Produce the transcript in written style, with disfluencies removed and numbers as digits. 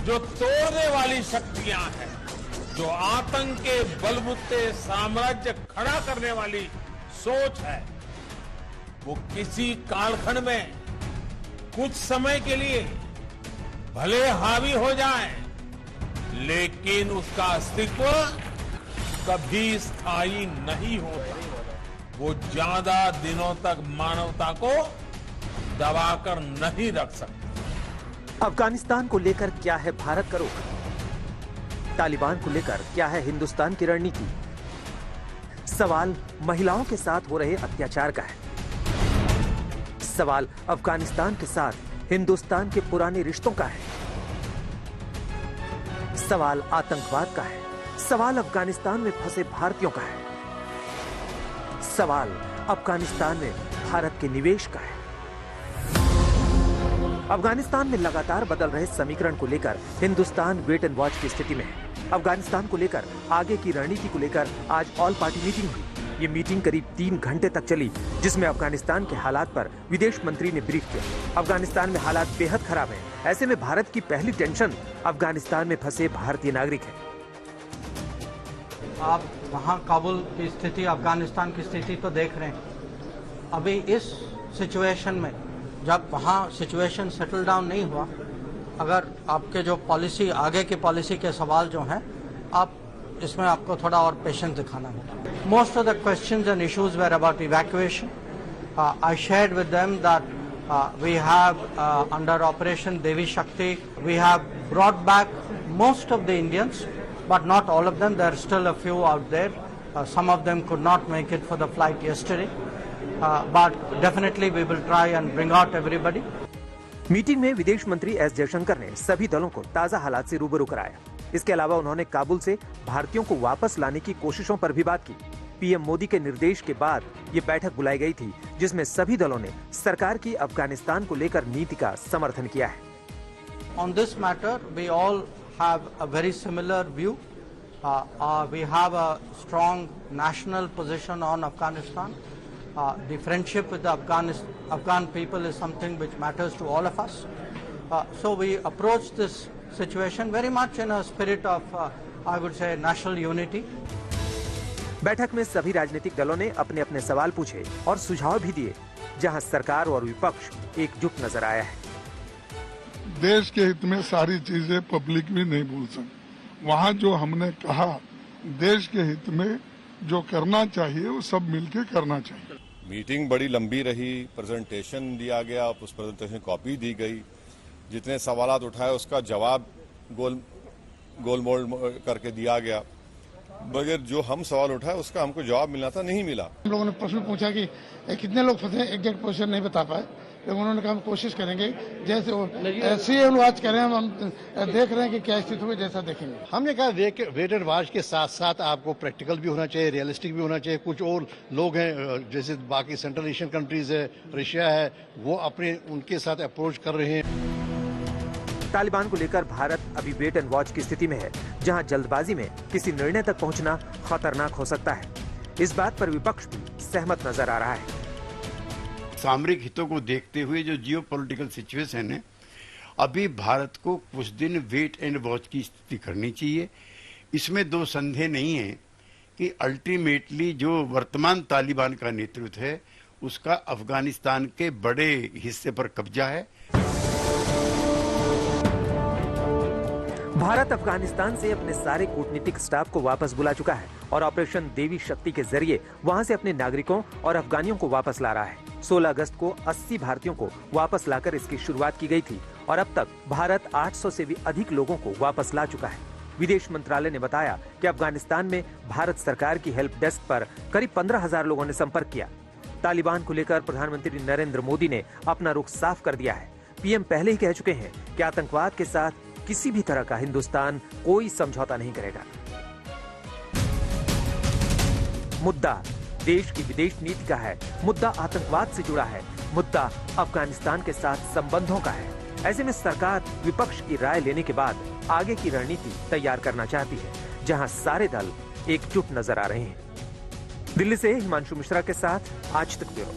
जो तोड़ने वाली शक्तियां हैं, जो आतंक के बलबूते साम्राज्य खड़ा करने वाली सोच है, वो किसी कालखंड में कुछ समय के लिए भले हावी हो जाए, लेकिन उसका अस्तित्व कभी स्थायी नहीं होता। वो ज्यादा दिनों तक मानवता को दबाकर नहीं रख सकता। अफगानिस्तान को लेकर क्या है भारत का रुख? तालिबान को लेकर क्या है हिंदुस्तान की रणनीति? सवाल महिलाओं के साथ हो रहे अत्याचार का है। सवाल अफगानिस्तान के साथ हिंदुस्तान के पुराने रिश्तों का है। सवाल आतंकवाद का है। सवाल अफगानिस्तान में फंसे भारतीयों का है। सवाल अफगानिस्तान में भारत के निवेश का है। अफगानिस्तान में लगातार बदल रहे समीकरण को लेकर हिंदुस्तान वेट एंड वॉच की स्थिति में है। अफगानिस्तान को लेकर आगे की रणनीति को लेकर आज ऑल पार्टी मीटिंग हुई। ये मीटिंग करीब 3 घंटे तक चली, जिसमें अफगानिस्तान के हालात पर विदेश मंत्री ने ब्रीफ किया। अफगानिस्तान में हालात बेहद खराब हैं। ऐसे में भारत की पहली टेंशन अफगानिस्तान में फंसे भारतीय नागरिक है। आप वहाँ काबुल की स्थिति, अफगानिस्तान की स्थिति तो देख रहे हैं। अभी इस सिचुएशन में जब वहाँ सिचुएशन सेटल डाउन नहीं हुआ, अगर आपके जो पॉलिसी, आगे की पॉलिसी के सवाल जो हैं, आप इसमें आपको थोड़ा और पेशेंस दिखाना होगा। Most of the questions and issues were about evacuation. I shared with them that we have under operation Devi Shakti, we have brought back most of the Indians, but not all of them. There are still a few out there. Some of them could not make it for the flight yesterday. But definitely we will try and bring out everybody. Meeting में विदेश मंत्री S Jaishankar ने सभी दलों को ताजा हालात से रूबरू कराया। इसके अलावा उन्होंने काबुल से भारतीयों को वापस लाने की कोशिशों पर भी बात की। पीएम मोदी के निर्देश के बाद ये बैठक बुलाई गई थी, जिसमें सभी दलों ने सरकार की अफगानिस्तान को लेकर नीति का समर्थन किया है। On this matter, we all have a very similar view. We have a strong national position on Afghanistan. The friendship with the Afghan people is something which matters to all of us. So we approach this situation very much in a spirit of, I would say, national unity. बैठक में सभी राजनीतिक दलों ने अपने अपने सवाल पूछे और सुझाव भी दिए, जहां सरकार और विपक्ष एकजुट नजर आया है। देश के हित में सारी चीजें पब्लिक भी नहीं भूल सकती। वहाँ जो हमने कहा, देश के हित में जो करना चाहिए वो सब मिलके करना चाहिए। मीटिंग बड़ी लंबी रही, प्रेजेंटेशन दिया गया, उस प्रेजेंटेशन कॉपी दी गई, जितने सवालात उठाए उसका जवाब गोलमोल करके दिया गया, मगर जो हम सवाल उठाए उसका हमको जवाब मिलना था, नहीं मिला। हम लोगों ने प्रश्न पूछा कि कितने लोग फंसे, एग्जैक्ट पोजीशन नहीं बता पाए, लेकिन उन्होंने कहा हम कोशिश करेंगे, जैसे वो सीएम वाच करें, हम देख रहे हैं कि क्या स्थिति हुई, जैसा देखेंगे। हमने कहा वेट एंड वॉच के साथ साथ आपको प्रैक्टिकल भी होना चाहिए, रियलिस्टिक भी होना चाहिए। कुछ और लोग हैं जैसे बाकी सेंट्रल एशियन कंट्रीज है, रशिया है, वो अपने उनके साथ अप्रोच कर रहे हैं। तालिबान को लेकर भारत अभी वेट एंड वॉच की स्थिति में है, जहां जल्दबाजी में किसी निर्णय तक पहुंचना खतरनाक हो सकता है। इस बात पर विपक्ष भी सहमत नजर आ रहा है। सामरिक हितों को देखते हुए जो जियोपॉलिटिकल सिचुएशन है, अभी भारत को कुछ दिन वेट एंड वॉच की स्थिति करनी चाहिए। इसमें दो संदेह नहीं है कि अल्टीमेटली जो वर्तमान तालिबान का नेतृत्व है, उसका अफगानिस्तान के बड़े हिस्से पर कब्जा है। भारत अफगानिस्तान से अपने सारे कूटनीतिक स्टाफ को वापस बुला चुका है और ऑपरेशन देवी शक्ति के जरिए वहां से अपने नागरिकों और अफगानियों को वापस ला रहा है। 16 अगस्त को 80 भारतीयों को वापस लाकर इसकी शुरुआत की गई थी और अब तक भारत 800 से भी अधिक लोगों को वापस ला चुका है। विदेश मंत्रालय ने बताया कि अफगानिस्तान में भारत सरकार की हेल्प डेस्क पर करीब 15,000 लोगों ने संपर्क किया। तालिबान को लेकर प्रधानमंत्री नरेंद्र मोदी ने अपना रुख साफ कर दिया है। पीएम पहले ही कह चुके हैं कि आतंकवाद के साथ किसी भी तरह का हिंदुस्तान कोई समझौता नहीं करेगा। मुद्दा देश की विदेश नीति का है, मुद्दा आतंकवाद से जुड़ा है, मुद्दा अफगानिस्तान के साथ संबंधों का है। ऐसे में सरकार विपक्ष की राय लेने के बाद आगे की रणनीति तैयार करना चाहती है, जहां सारे दल एकजुट नजर आ रहे हैं। दिल्ली से हिमांशु मिश्रा के साथ आज तक ब्यूरो।